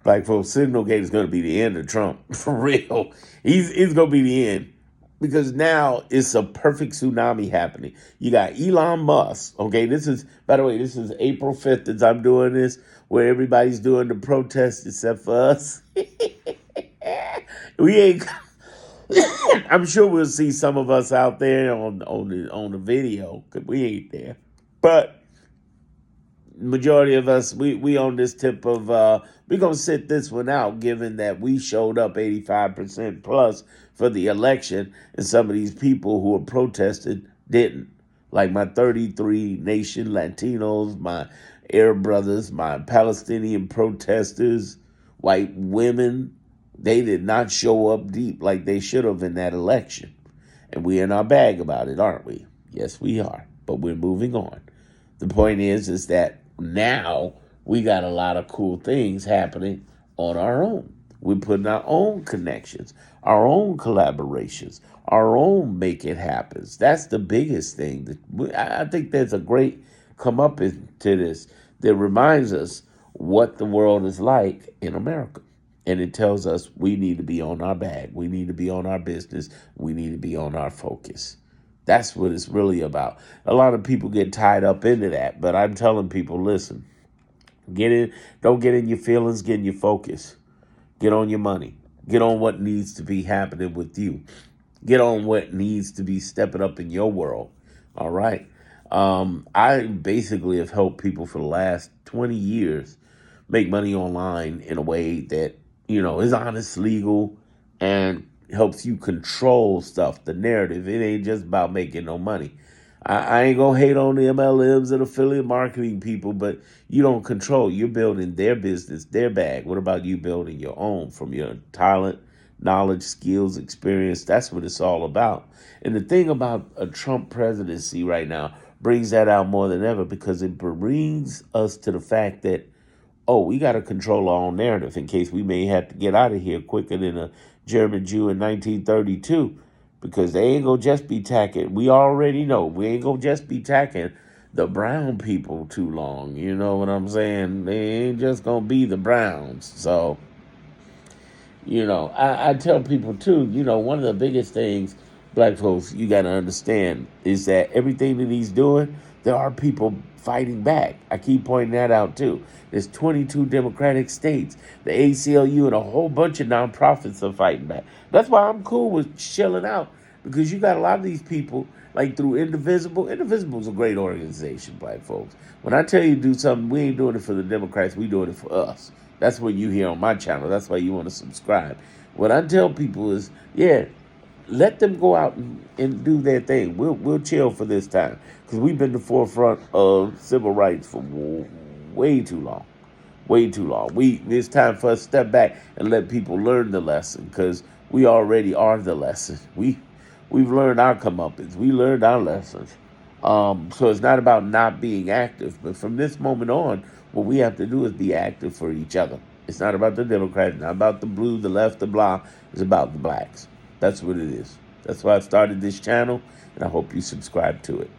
Black folks, Signal Gate is going to be the end of Trump. For real. He's going to be the end. Because now it's a perfect tsunami happening. You got Elon Musk. Okay, this is, by the way, this is April 5th as I'm doing this, where everybody's doing the protest except for us. We ain't. I'm sure we'll see some of us out there on the video because we ain't there. But majority of us, we on this tip of we're gonna sit this one out, given that we showed up 85% plus for the election, and some of these people who were protested didn't. Like my 33 nation Latinos, my Arab brothers, my Palestinian protesters, white women, they did not show up deep like they should have in that election. And we in our bag about it, aren't we? Yes, we are. But we're moving on. The point is that now we got a lot of cool things happening on our own. We're putting our own connections, our own collaborations, our own make it happens. That's the biggest thing. I think there's a great come up into this that reminds us what the world is like in America. And it tells us we need to be on our bag. We need to be on our business. We need to be on our focus. That's what it's really about. A lot of people get tied up into that, but I'm telling people, listen, don't get in your feelings, get in your focus. Get on your money. Get on what needs to be happening with you. Get on what needs to be stepping up in your world. All right. I basically have helped people for the last 20 years make money online in a way that, is honest, legal, and helps you control stuff, the narrative. It ain't just about making no money. I ain't gonna hate on the MLMs and affiliate marketing people, but you don't control. You're building their business, their bag. What about you building your own from your talent, knowledge, skills, experience? That's what it's all about. And the thing about a Trump presidency right now brings that out more than ever because it brings us to the fact that, we got to control our own narrative in case we may have to get out of here quicker than a German Jew in 1932 because they ain't going to just be tacking. We already know we ain't going to just be tacking the brown people too long. You know what I'm saying? They ain't just going to be the browns. So, I tell people too, one of the biggest things, black folks, you got to understand is that everything that he's doing, there are people fighting back. I keep pointing that out too. There's 22 Democratic states. The ACLU and a whole bunch of nonprofits are fighting back. That's why I'm cool with chilling out because you got a lot of these people like through Indivisible. Indivisible is a great organization, black folks. When I tell you to do something, we ain't doing it for the Democrats. We doing it for us. That's what you hear on my channel. That's why you want to subscribe. What I tell people is, let them go out and do their thing. We'll chill for this time because we've been the forefront of civil rights for way too long. Way too long. It's time for us to step back and let people learn the lesson because we already are the lesson. We've learned our comeuppance. We learned our lessons. So it's not about not being active, but from this moment on, what we have to do is be active for each other. It's not about the Democrats, not about the blue, the left, the blah. It's about the blacks. That's what it is. That's why I started this channel, and I hope you subscribe to it.